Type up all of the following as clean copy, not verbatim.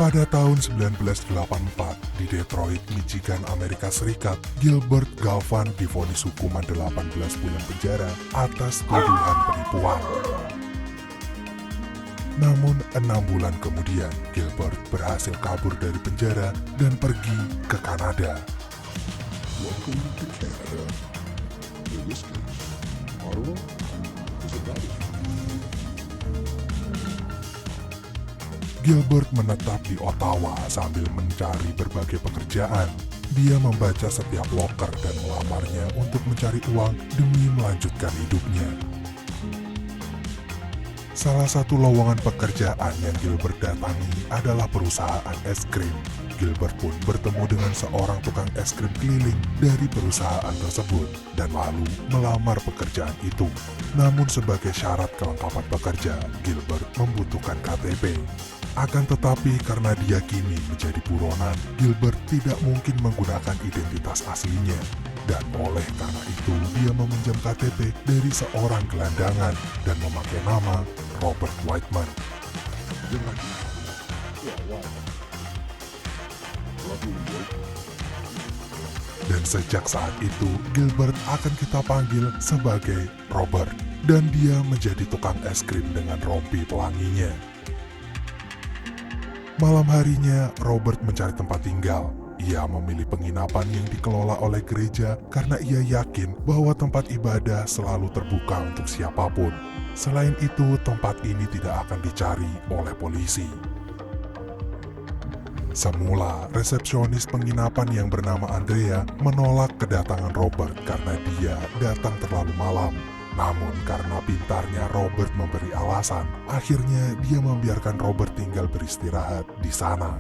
Pada tahun 1984, di Detroit, Michigan, Amerika Serikat, Gilbert Galvan divonis hukuman 18 bulan penjara atas tuduhan penipuan. Namun 6 bulan kemudian, Gilbert berhasil kabur dari penjara dan pergi ke Kanada. Welcome to Canada. In this case, Ottawa is a valley. Gilbert menetap di Ottawa sambil mencari berbagai pekerjaan. Dia membaca setiap loker dan melamarnya untuk mencari uang demi melanjutkan hidupnya. Salah satu lowongan pekerjaan yang Gilbert datangi adalah perusahaan es krim. Gilbert pun bertemu dengan seorang tukang es krim keliling dari perusahaan tersebut dan lalu melamar pekerjaan itu. Namun sebagai syarat kelengkapan pekerja, Gilbert membutuhkan KTP. Akan tetapi karena dia kini menjadi buronan, Gilbert tidak mungkin menggunakan identitas aslinya. Dan oleh karena itu dia meminjam KTP dari seorang gelandangan dan memakai nama Robert Whiteman. Dan sejak saat itu, Gilbert akan kita panggil sebagai Robert. Dan dia menjadi tukang es krim dengan rompi pelanginya. Malam harinya, Robert mencari tempat tinggal. Ia memilih penginapan yang dikelola oleh gereja karena ia yakin bahwa tempat ibadah selalu terbuka untuk siapapun. Selain itu, tempat ini tidak akan dicari oleh polisi. Semula, resepsionis penginapan yang bernama Andrea menolak kedatangan Robert karena dia datang terlalu malam. Namun karena pintarnya Robert memberi alasan, akhirnya dia membiarkan Robert tinggal beristirahat di sana.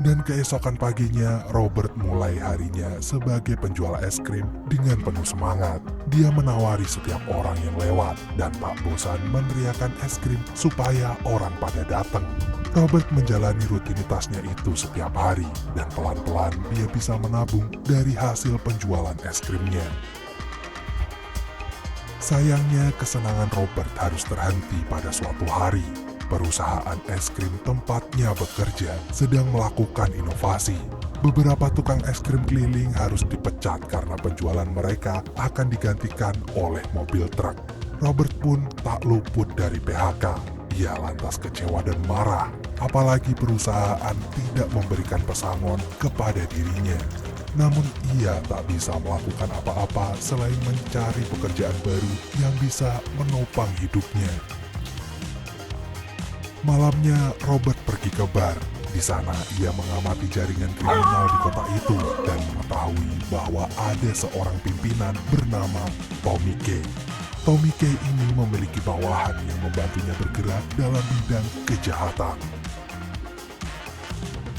Dan keesokan paginya, Robert mulai harinya sebagai penjual es krim dengan penuh semangat. Dia menawari setiap orang yang lewat dan tak bosan meneriakan es krim supaya orang pada datang. Robert menjalani rutinitasnya itu setiap hari dan pelan-pelan dia bisa menabung dari hasil penjualan es krimnya. Sayangnya, kesenangan Robert harus terhenti pada suatu hari. Perusahaan es krim tempatnya bekerja sedang melakukan inovasi. Beberapa tukang es krim keliling harus dipecat karena penjualan mereka akan digantikan oleh mobil truk. Robert pun tak luput dari PHK. Ia lantas kecewa dan marah, apalagi perusahaan tidak memberikan pesangon kepada dirinya. Namun ia tak bisa melakukan apa-apa selain mencari pekerjaan baru yang bisa menopang hidupnya. Malamnya, Robert pergi ke bar. Di sana, ia mengamati jaringan kriminal di kota itu dan mengetahui bahwa ada seorang pimpinan bernama Tommy Kay. Tommy Kay ini memiliki bawahan yang membantunya bergerak dalam bidang kejahatan.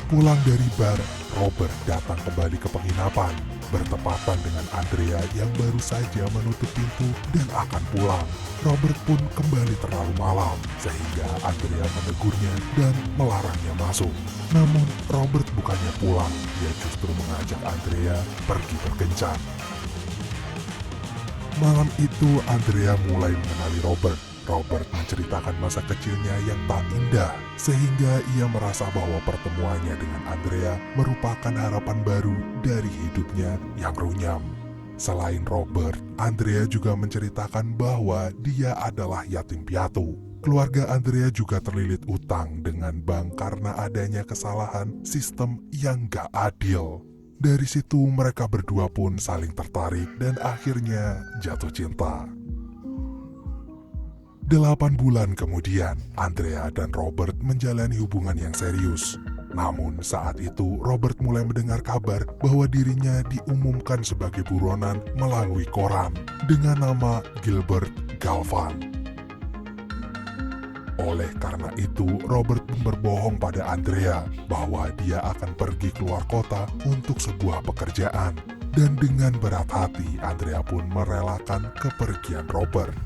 Pulang dari bar, Robert datang kembali ke penginapan, bertepatan dengan Andrea yang baru saja menutup pintu dan akan pulang. Robert pun kembali terlalu malam, sehingga Andrea menegurnya dan melarangnya masuk. Namun, Robert bukannya pulang, dia justru mengajak Andrea pergi berkencan. Malam itu, Andrea mulai mengenali Robert. Robert menceritakan masa kecilnya yang tak indah, sehingga ia merasa bahwa pertemuannya dengan Andrea merupakan harapan baru dari hidupnya yang runyam. Selain Robert, Andrea juga menceritakan bahwa dia adalah yatim piatu. Keluarga Andrea juga terlilit utang dengan bank karena adanya kesalahan sistem yang gak adil. Dari situ mereka berdua pun saling tertarik dan akhirnya jatuh cinta. 8 bulan kemudian, Andrea dan Robert menjalani hubungan yang serius. Namun saat itu Robert mulai mendengar kabar bahwa dirinya diumumkan sebagai buronan melalui koran dengan nama Gilbert Galvan. Oleh karena itu, Robert pun berbohong pada Andrea bahwa dia akan pergi keluar kota untuk sebuah pekerjaan. Dan dengan berat hati, Andrea pun merelakan kepergian Robert.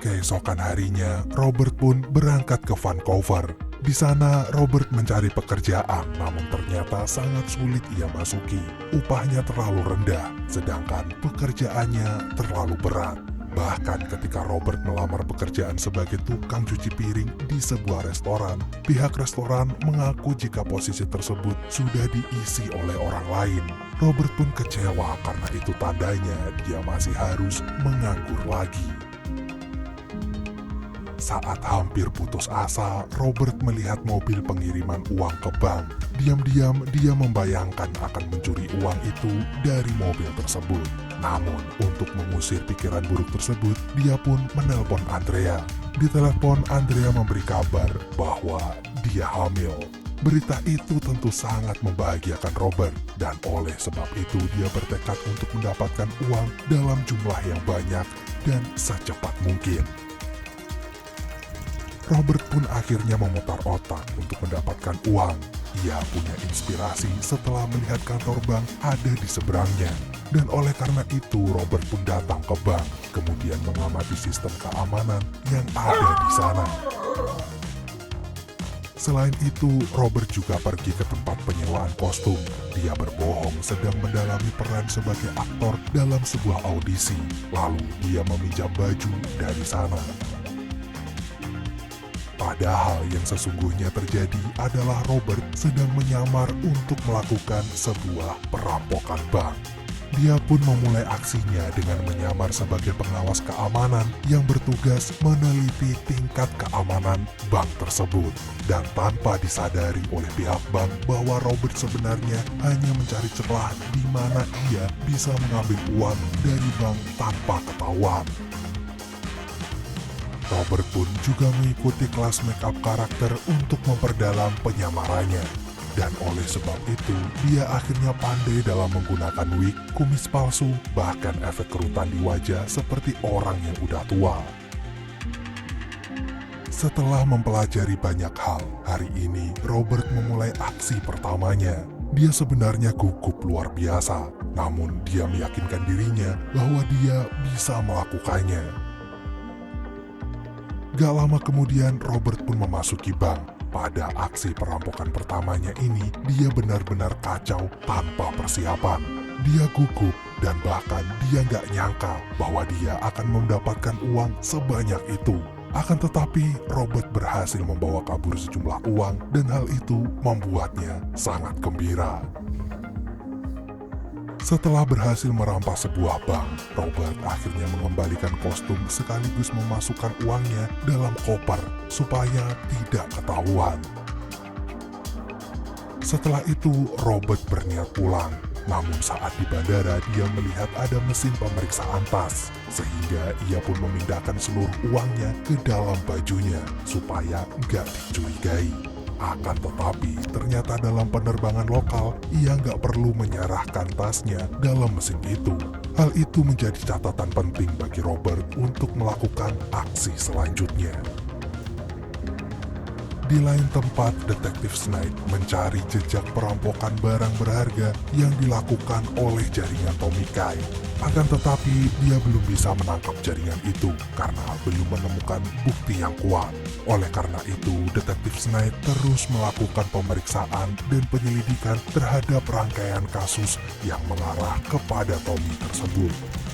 Keesokan harinya, Robert pun berangkat ke Vancouver. Di sana, Robert mencari pekerjaan, namun ternyata sangat sulit ia masuki. Upahnya terlalu rendah, sedangkan pekerjaannya terlalu berat. Bahkan ketika Robert melamar pekerjaan sebagai tukang cuci piring di sebuah restoran, pihak restoran mengaku jika posisi tersebut sudah diisi oleh orang lain. Robert pun kecewa karena itu tandanya dia masih harus menganggur lagi. Saat hampir putus asa, Robert melihat mobil pengiriman uang ke bank. Diam-diam dia membayangkan akan mencuri uang itu dari mobil tersebut. Namun, untuk mengusir pikiran buruk tersebut, dia pun menelpon Andrea. Di telepon, Andrea memberi kabar bahwa dia hamil. Berita itu tentu sangat membahagiakan Robert, dan oleh sebab itu dia bertekad untuk mendapatkan uang dalam jumlah yang banyak dan secepat mungkin. Robert pun akhirnya memutar otak untuk mendapatkan uang. Ia punya inspirasi setelah melihat kantor bank ada di seberangnya. Dan oleh karena itu Robert pun datang ke bank, kemudian mengamati sistem keamanan yang ada di sana. Selain itu, Robert juga pergi ke tempat penyewaan kostum. Dia berbohong sedang mendalami peran sebagai aktor dalam sebuah audisi. Lalu dia meminjam baju dari sana. Padahal yang sesungguhnya terjadi adalah Robert sedang menyamar untuk melakukan sebuah perampokan bank. Dia pun memulai aksinya dengan menyamar sebagai pengawas keamanan yang bertugas meneliti tingkat keamanan bank tersebut. Dan tanpa disadari oleh pihak bank bahwa Robert sebenarnya hanya mencari celah di mana ia bisa mengambil uang dari bank tanpa ketahuan. Robert pun juga mengikuti kelas make-up karakter untuk memperdalam penyamarannya. Dan oleh sebab itu, dia akhirnya pandai dalam menggunakan wig, kumis palsu, bahkan efek kerutan di wajah seperti orang yang udah tua. Setelah mempelajari banyak hal, hari ini Robert memulai aksi pertamanya. Dia sebenarnya gugup luar biasa, namun dia meyakinkan dirinya bahwa dia bisa melakukannya. Gak lama kemudian Robert pun memasuki bank. Pada aksi perampokan pertamanya ini, dia benar-benar kacau tanpa persiapan. Dia gugup dan bahkan dia gak nyangka bahwa dia akan mendapatkan uang sebanyak itu. Akan tetapi Robert berhasil membawa kabur sejumlah uang dan hal itu membuatnya sangat gembira. Setelah berhasil merampas sebuah bank, Robert akhirnya mengembalikan kostum sekaligus memasukkan uangnya dalam koper supaya tidak ketahuan. Setelah itu, Robert berniat pulang. Namun saat di bandara dia melihat ada mesin pemeriksaan tas, sehingga ia pun memindahkan seluruh uangnya ke dalam bajunya supaya nggak dicurigai. Akan tetapi, ternyata dalam penerbangan lokal, ia nggak perlu menyerahkan tasnya dalam mesin itu. Hal itu menjadi catatan penting bagi Robert untuk melakukan aksi selanjutnya. Di lain tempat, Detektif Snide mencari jejak perampokan barang berharga yang dilakukan oleh jaringan Tomikai. Akan tetapi, dia belum bisa menangkap jaringan itu karena belum menemukan bukti yang kuat. Oleh karena itu, Detektif Snide terus melakukan pemeriksaan dan penyelidikan terhadap rangkaian kasus yang mengarah kepada Tommy tersebut.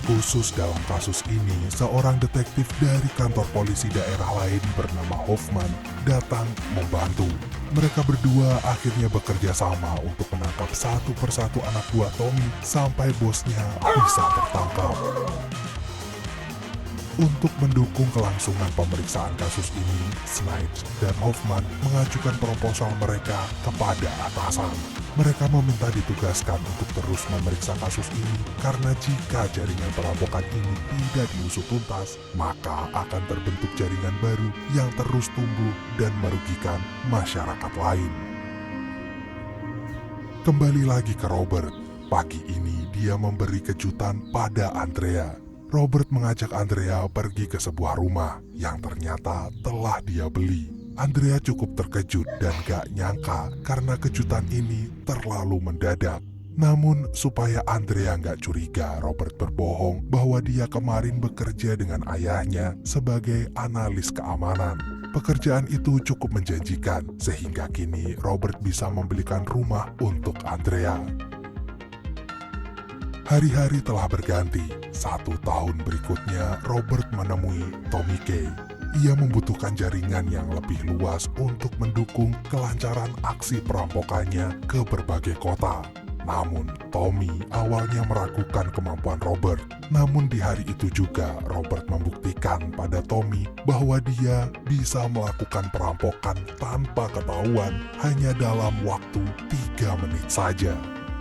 Khusus dalam kasus ini, seorang detektif dari kantor polisi daerah lain bernama Hoffman datang membantu. Mereka berdua akhirnya bekerja sama untuk menangkap satu persatu anak buah Tommy sampai bosnya bisa tertangkap. Untuk mendukung kelangsungan pemeriksaan kasus ini, Snide dan Hoffman mengajukan proposal mereka kepada atasan. Mereka meminta ditugaskan untuk terus memeriksa kasus ini karena jika jaringan perampokan ini tidak diusut tuntas, maka akan terbentuk jaringan baru yang terus tumbuh dan merugikan masyarakat lain. Kembali lagi ke Robert. Pagi ini dia memberi kejutan pada Andrea. Robert mengajak Andrea pergi ke sebuah rumah yang ternyata telah dia beli. Andrea cukup terkejut dan gak nyangka karena kejutan ini terlalu mendadak. Namun supaya Andrea gak curiga, Robert berbohong bahwa dia kemarin bekerja dengan ayahnya sebagai analis keamanan. Pekerjaan itu cukup menjanjikan sehingga kini Robert bisa membelikan rumah untuk Andrea. Hari-hari telah berganti. 1 tahun berikutnya, Robert menemui Tommy Kay. Ia membutuhkan jaringan yang lebih luas untuk mendukung kelancaran aksi perampokannya ke berbagai kota. Namun, Tommy awalnya meragukan kemampuan Robert. Namun di hari itu juga, Robert membuktikan pada Tommy bahwa dia bisa melakukan perampokan tanpa ketahuan hanya dalam waktu 3 menit saja.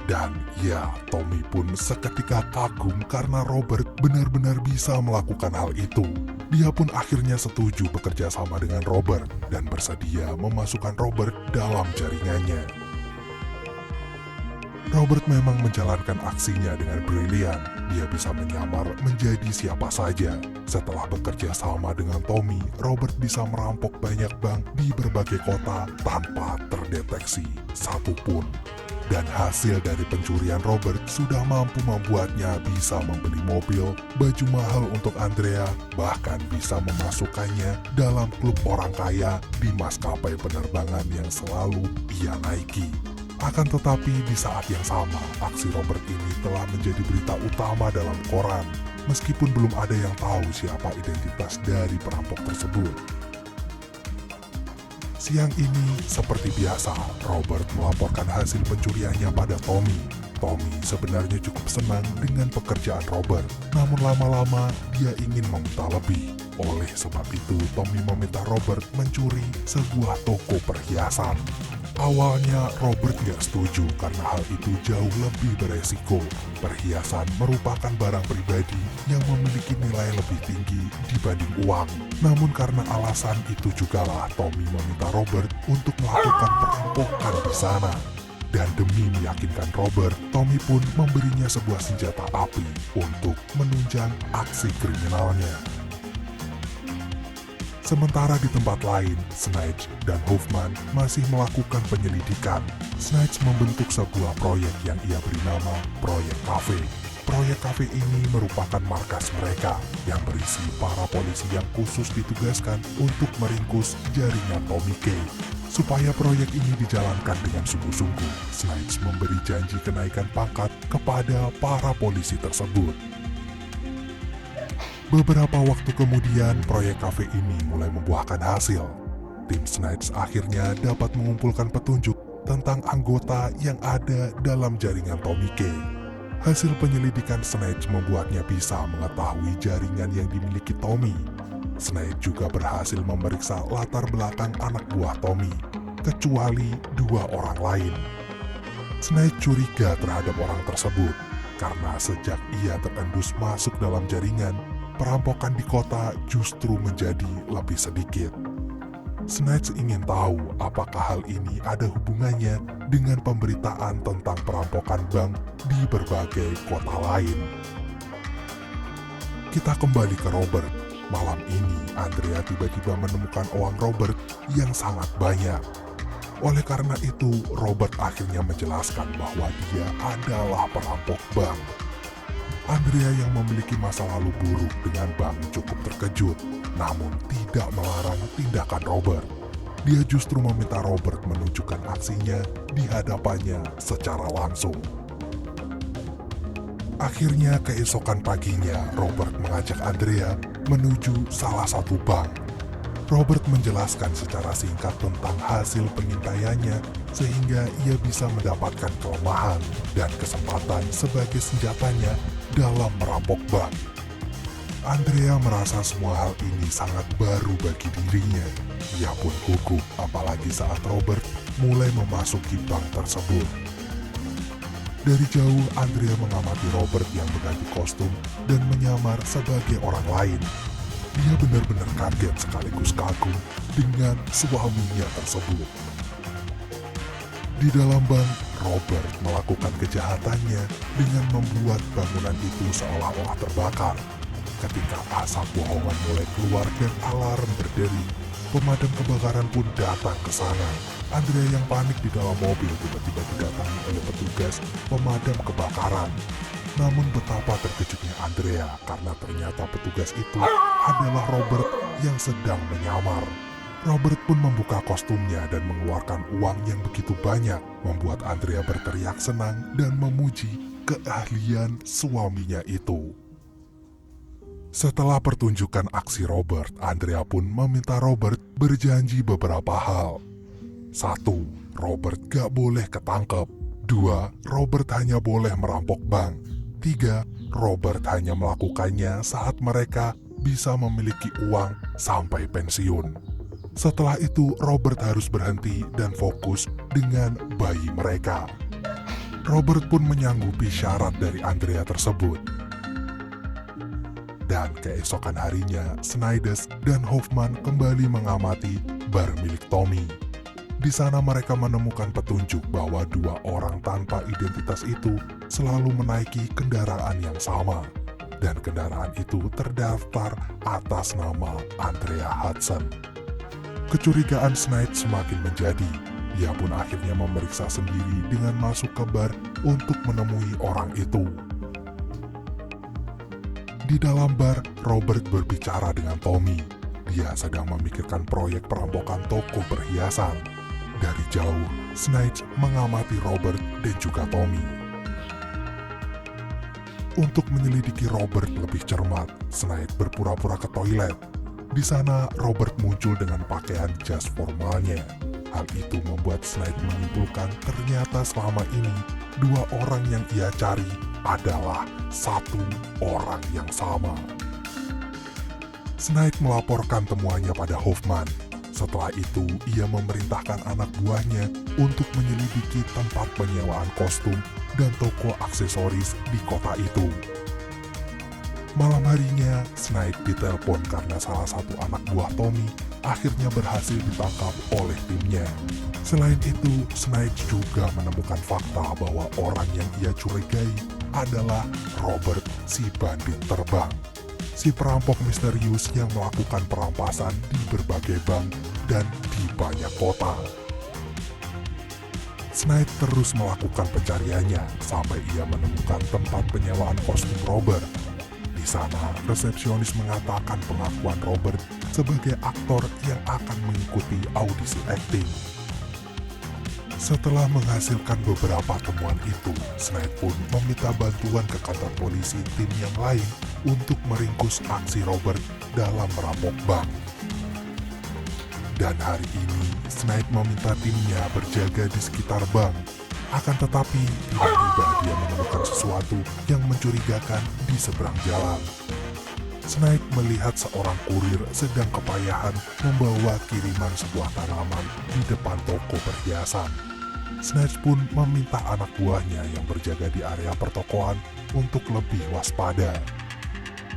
Dan ya, Tommy pun seketika kagum karena Robert benar-benar bisa melakukan hal itu. Dia pun akhirnya setuju bekerja sama dengan Robert dan bersedia memasukkan Robert dalam jaringannya. Robert memang menjalankan aksinya dengan brilian. Dia bisa menyamar menjadi siapa saja. Setelah bekerja sama dengan Tommy, Robert bisa merampok banyak bank di berbagai kota tanpa terdeteksi satupun. Dan hasil dari pencurian Robert sudah mampu membuatnya bisa membeli mobil, baju mahal untuk Andrea, bahkan bisa memasukkannya dalam klub orang kaya di maskapai penerbangan yang selalu ia naiki. Akan tetapi di saat yang sama, aksi Robert ini telah menjadi berita utama dalam koran, meskipun belum ada yang tahu siapa identitas dari perampok tersebut. Siang ini, seperti biasa, Robert melaporkan hasil pencuriannya pada Tommy. Tommy sebenarnya cukup senang dengan pekerjaan Robert, namun lama-lama dia ingin meminta lebih. Oleh sebab itu, Tommy meminta Robert mencuri sebuah toko perhiasan. Awalnya Robert gak setuju karena hal itu jauh lebih beresiko. Perhiasan merupakan barang pribadi yang memiliki nilai lebih tinggi dibanding uang. Namun karena alasan itu jugalah Tommy meminta Robert untuk melakukan perampokan di sana. Dan demi meyakinkan Robert, Tommy pun memberinya sebuah senjata api untuk menunjang aksi kriminalnya. Sementara di tempat lain, Snitch dan Hoffman masih melakukan penyelidikan. Snitch membentuk sebuah proyek yang ia beri nama Proyek Cafe. Proyek Cafe ini merupakan markas mereka yang berisi para polisi yang khusus ditugaskan untuk meringkus jaringan Tommy Kay. Supaya proyek ini dijalankan dengan sungguh-sungguh, Snitch memberi janji kenaikan pangkat kepada para polisi tersebut. Beberapa waktu kemudian, proyek kafe ini mulai membuahkan hasil. Tim Snitch akhirnya dapat mengumpulkan petunjuk tentang anggota yang ada dalam jaringan Tommy Kay. Hasil penyelidikan Snitch membuatnya bisa mengetahui jaringan yang dimiliki Tommy. Snitch juga berhasil memeriksa latar belakang anak buah Tommy, kecuali 2 orang lain. Snitch curiga terhadap orang tersebut, karena sejak ia terendus masuk dalam jaringan, perampokan di kota justru menjadi lebih sedikit. Snitch ingin tahu apakah hal ini ada hubungannya dengan pemberitaan tentang perampokan bank di berbagai kota lain. Kita kembali ke Robert. Malam ini, Andrea tiba-tiba menemukan uang Robert yang sangat banyak. Oleh karena itu, Robert akhirnya menjelaskan bahwa dia adalah perampok bank. Andrea yang memiliki masa lalu buruk dengan bank cukup terkejut, namun tidak melarang tindakan Robert. Dia justru meminta Robert menunjukkan aksinya di hadapannya secara langsung. Akhirnya keesokan paginya, Robert mengajak Andrea menuju salah satu bank. Robert menjelaskan secara singkat tentang hasil pengintaiannya sehingga ia bisa mendapatkan kelemahan dan kesempatan sebagai senjatanya dalam merampok bank. Andrea merasa semua hal ini sangat baru bagi dirinya. Ia pun gugup apalagi saat Robert mulai memasuki bank tersebut. Dari jauh, Andrea mengamati Robert yang berganti kostum dan menyamar sebagai orang lain. Dia benar-benar kaget sekaligus kagum dengan suaminya tersebut. Di dalam bank, Robert melakukan kejahatannya dengan membuat bangunan itu seolah-olah terbakar. Ketika asap bohongan mulai keluar dan alarm berderi, pemadam kebakaran pun datang ke sana. Andrea yang panik di dalam mobil tiba-tiba didatangi oleh petugas pemadam kebakaran. Namun betapa terkejutnya Andrea karena ternyata petugas itu adalah Robert yang sedang menyamar. Robert pun membuka kostumnya dan mengeluarkan uang yang begitu banyak, membuat Andrea berteriak senang dan memuji keahlian suaminya itu. Setelah pertunjukan aksi Robert, Andrea pun meminta Robert berjanji beberapa hal. 1. Robert gak boleh ketangkep. 2. Robert hanya boleh merampok bank. 3. Robert hanya melakukannya saat mereka bisa memiliki uang sampai pensiun. Setelah itu, Robert harus berhenti dan fokus dengan bayi mereka. Robert pun menyanggupi syarat dari Andrea tersebut. Dan keesokan harinya, Snyders dan Hoffman kembali mengamati bar milik Tommy. Di sana mereka menemukan petunjuk bahwa 2 orang tanpa identitas itu selalu menaiki kendaraan yang sama. Dan kendaraan itu terdaftar atas nama Andrea Hudson. Kecurigaan Snyders semakin menjadi. Dia pun akhirnya memeriksa sendiri dengan masuk ke bar untuk menemui orang itu. Di dalam bar, Robert berbicara dengan Tommy. Dia sedang memikirkan proyek perampokan toko perhiasan. Dari jauh, Snyders mengamati Robert dan juga Tommy. Untuk menyelidiki Robert lebih cermat, Snyders berpura-pura ke toilet. Di sana, Robert muncul dengan pakaian jas formalnya. Hal itu membuat Snyders menyimpulkan ternyata selama ini 2 orang yang ia cari adalah 1 orang yang sama. Snyders melaporkan temuannya pada Hoffman. Setelah itu, ia memerintahkan anak buahnya untuk menyelidiki tempat penyewaan kostum dan toko aksesoris di kota itu. Malam harinya, Snyders ditelepon karena salah satu anak buah Tommy akhirnya berhasil ditangkap oleh timnya. Selain itu, Snyders juga menemukan fakta bahwa orang yang ia curigai adalah Robert, si bandit terbang. Si perampok misterius yang melakukan perampasan di berbagai bank dan di banyak kota. Snyders terus melakukan pencariannya sampai ia menemukan tempat penyewaan kostum Robert. Di sana, resepsionis mengatakan pengakuan Robert sebagai aktor yang akan mengikuti audisi akting. Setelah menghasilkan beberapa temuan itu, Snyders pun meminta bantuan ke kantor polisi tim yang lain untuk meringkus aksi Robert dalam merampok bank. Dan hari ini, Snyders meminta timnya berjaga di sekitar bank. Akan tetapi, tiba-tiba dia menemukan sesuatu yang mencurigakan di seberang jalan. Snyders melihat seorang kurir sedang kepayahan membawa kiriman sebuah tanaman di depan toko perhiasan. Snyders pun meminta anak buahnya yang berjaga di area pertokoan untuk lebih waspada.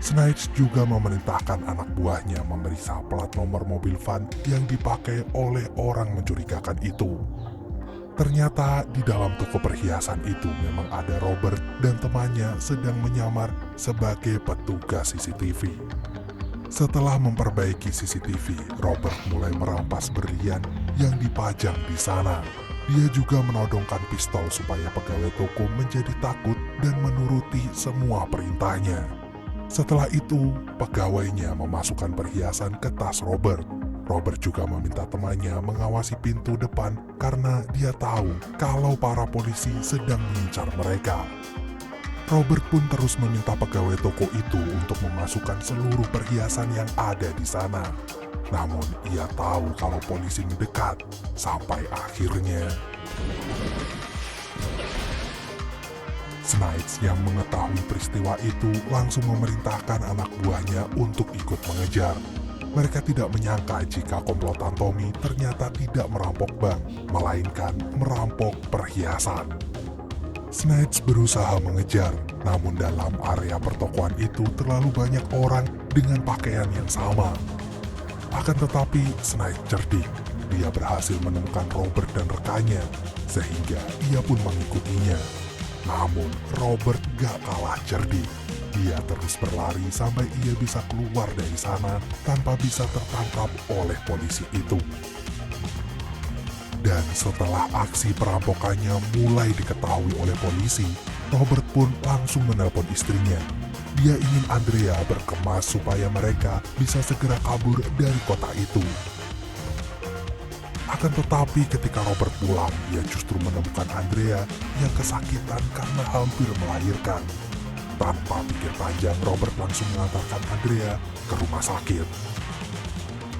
Snyders juga memerintahkan anak buahnya memeriksa plat nomor mobil van yang dipakai oleh orang mencurigakan itu. Ternyata di dalam toko perhiasan itu memang ada Robert dan temannya sedang menyamar sebagai petugas CCTV. Setelah memperbaiki CCTV, Robert mulai merampas berlian yang dipajang di sana. Dia juga menodongkan pistol supaya pegawai toko menjadi takut dan menuruti semua perintahnya. Setelah itu, pegawainya memasukkan perhiasan ke tas Robert. Robert juga meminta temannya mengawasi pintu depan karena dia tahu kalau para polisi sedang mengincar mereka. Robert pun terus meminta pegawai toko itu untuk memasukkan seluruh perhiasan yang ada di sana. Namun ia tahu kalau polisi mendekat, sampai akhirnya Snyders yang mengetahui peristiwa itu langsung memerintahkan anak buahnya untuk ikut mengejar. Mereka tidak menyangka jika komplotan Tommy ternyata tidak merampok bank, melainkan merampok perhiasan. Snyders berusaha mengejar, namun dalam area pertokoan itu terlalu banyak orang dengan pakaian yang sama. Akan tetapi, Snyders cerdik. Dia berhasil menemukan Robert dan rekannya, sehingga ia pun mengikutinya. Namun, Robert gak kalah cerdik. Dia terus berlari sampai ia bisa keluar dari sana tanpa bisa tertangkap oleh polisi itu. Dan setelah aksi perampokannya mulai diketahui oleh polisi, Robert pun langsung menelpon istrinya. Dia ingin Andrea berkemas supaya mereka bisa segera kabur dari kota itu. Akan tetapi ketika Robert pulang, dia justru menemukan Andrea yang kesakitan karena hampir melahirkan. Tanpa pikir panjang, Robert langsung mengantarkan Andrea ke rumah sakit.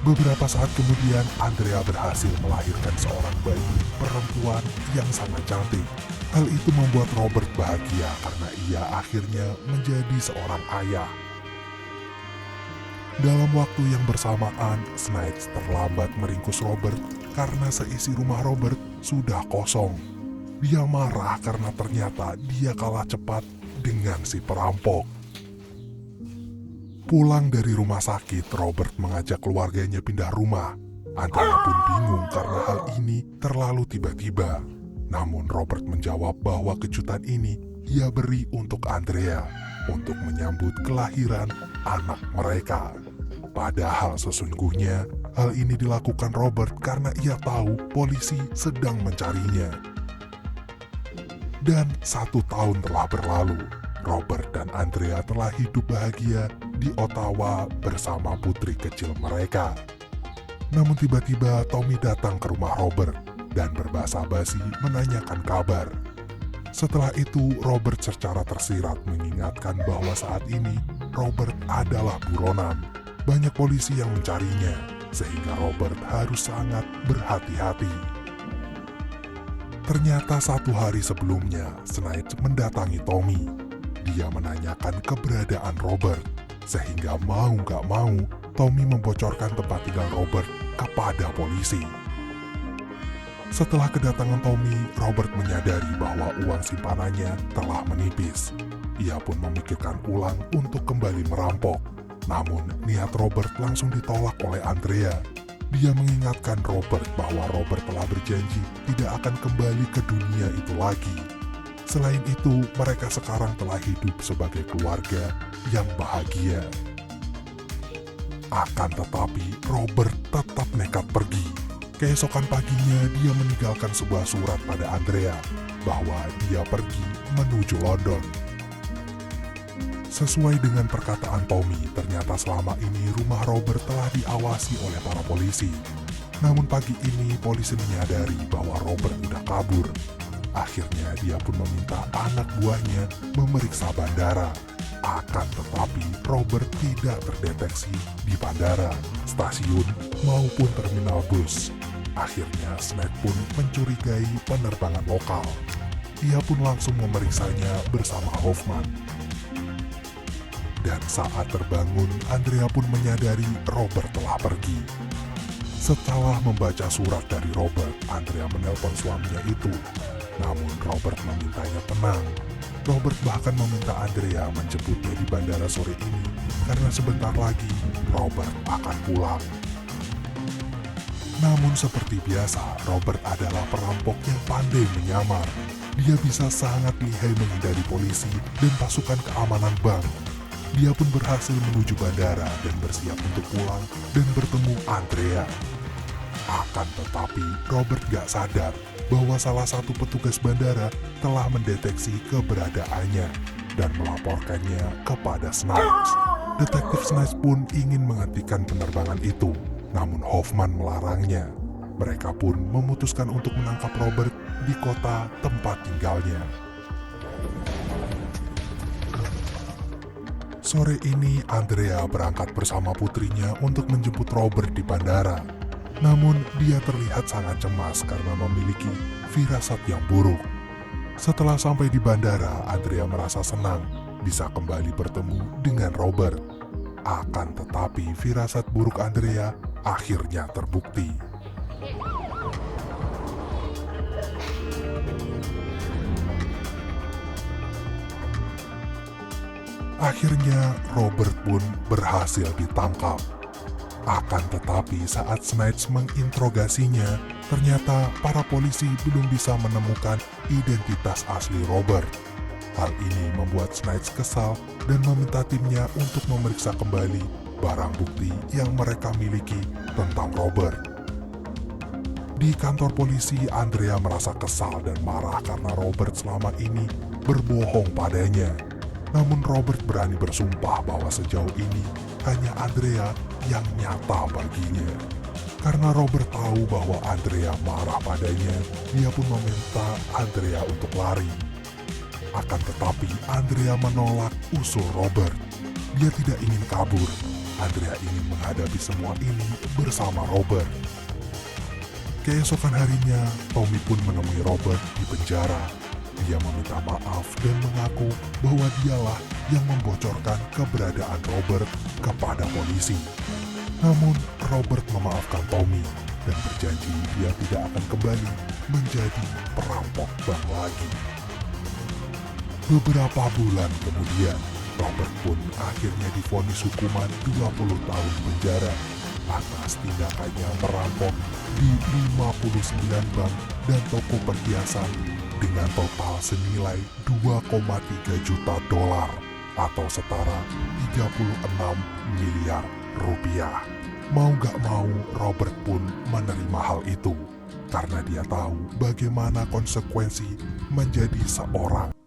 Beberapa saat kemudian, Andrea berhasil melahirkan seorang bayi perempuan yang sangat cantik. Hal itu membuat Robert bahagia karena ia akhirnya menjadi seorang ayah. Dalam waktu yang bersamaan, Snipes terlambat meringkus Robert karena seisi rumah Robert sudah kosong. Dia marah karena ternyata dia kalah cepat dengan si perampok. Pulang dari rumah sakit, Robert mengajak keluarganya pindah rumah. Andrea pun bingung karena hal ini terlalu tiba-tiba. Namun Robert menjawab bahwa kejutan ini ia beri untuk Andrea untuk menyambut kelahiran anak mereka. Padahal sesungguhnya hal ini dilakukan Robert karena ia tahu polisi sedang mencarinya. Dan 1 tahun telah berlalu. Robert dan Andrea telah hidup bahagia di Ottawa bersama putri kecil mereka. Namun tiba-tiba Tommy datang ke rumah Robert dan berbahasa basi menanyakan kabar. Setelah itu Robert secara tersirat mengingatkan bahwa saat ini Robert adalah buronan. Banyak polisi yang mencarinya, sehingga Robert harus sangat berhati-hati. Ternyata 1 hari sebelumnya, Snipes mendatangi Tommy. Dia menanyakan keberadaan Robert, sehingga mau gak mau, Tommy membocorkan tempat tinggal Robert kepada polisi. Setelah kedatangan Tommy, Robert menyadari bahwa uang simpanannya telah menipis. Ia pun memikirkan ulang untuk kembali merampok. Namun, niat Robert langsung ditolak oleh Andrea. Dia mengingatkan Robert bahwa Robert telah berjanji tidak akan kembali ke dunia itu lagi. Selain itu, mereka sekarang telah hidup sebagai keluarga yang bahagia. Akan tetapi, Robert tetap nekat pergi. Keesokan paginya, dia meninggalkan sebuah surat pada Andrea bahwa dia pergi menuju London. Sesuai dengan perkataan Tommy, ternyata selama ini rumah Robert telah diawasi oleh para polisi. Namun pagi ini, polisi menyadari bahwa Robert sudah kabur. Akhirnya dia pun meminta anak buahnya memeriksa bandara. Akan tetapi Robert tidak terdeteksi di bandara, stasiun, maupun terminal bus. Akhirnya Snipes pun mencurigai penerbangan lokal. Ia pun langsung memeriksanya bersama Hoffman. Dan saat terbangun, Andrea pun menyadari Robert telah pergi. Setelah membaca surat dari Robert, Andrea menelpon suaminya itu. Namun Robert memintanya tenang. Robert bahkan meminta Andrea menjemputnya di bandara sore ini karena sebentar lagi Robert akan pulang. Namun seperti biasa, Robert adalah perampok yang pandai menyamar. Dia bisa sangat lihai menghindari polisi dan pasukan keamanan bank. Dia pun berhasil menuju bandara dan bersiap untuk pulang dan bertemu Andrea. Akan tetapi, Robert gak sadar bahwa salah satu petugas bandara telah mendeteksi keberadaannya dan melaporkannya kepada Snipes. Detektif Snipes pun ingin menghentikan penerbangan itu, namun Hoffman melarangnya. Mereka pun memutuskan untuk menangkap Robert di kota tempat tinggalnya. Sore ini, Andrea berangkat bersama putrinya untuk menjemput Robert di bandara. Namun, dia terlihat sangat cemas karena memiliki firasat yang buruk. Setelah sampai di bandara, Andrea merasa senang bisa kembali bertemu dengan Robert. Akan tetapi, firasat buruk Andrea akhirnya terbukti. Akhirnya, Robert pun berhasil ditangkap. Akan tetapi saat Snipes menginterogasinya, ternyata para polisi belum bisa menemukan identitas asli Robert. Hal ini membuat Snipes kesal dan meminta timnya untuk memeriksa kembali barang bukti yang mereka miliki tentang Robert. Di kantor polisi, Andrea merasa kesal dan marah karena Robert selama ini berbohong padanya. Namun Robert berani bersumpah bahwa sejauh ini hanya Andrea yang nyata baginya. Karena Robert tahu bahwa Andrea marah padanya, dia pun meminta Andrea untuk lari. Akan tetapi Andrea menolak usul Robert. Dia tidak ingin kabur. Andrea ingin menghadapi semua ini bersama Robert. Keesokan harinya, Tommy pun menemui Robert di penjara. Dia meminta maaf dan mengaku bahwa dialah yang membocorkan keberadaan Robert kepada polisi. Namun, Robert memaafkan Tommy dan berjanji dia tidak akan kembali menjadi perampok bank lagi. Beberapa bulan kemudian, Robert pun akhirnya divonis hukuman 20 tahun penjara atas tindakannya merampok di 59 bank dan toko perhiasan dengan total senilai 2,3 juta dolar atau setara 36 miliar rupiah. Mau gak mau, Robert pun menerima hal itu karena dia tahu bagaimana konsekuensi menjadi seorang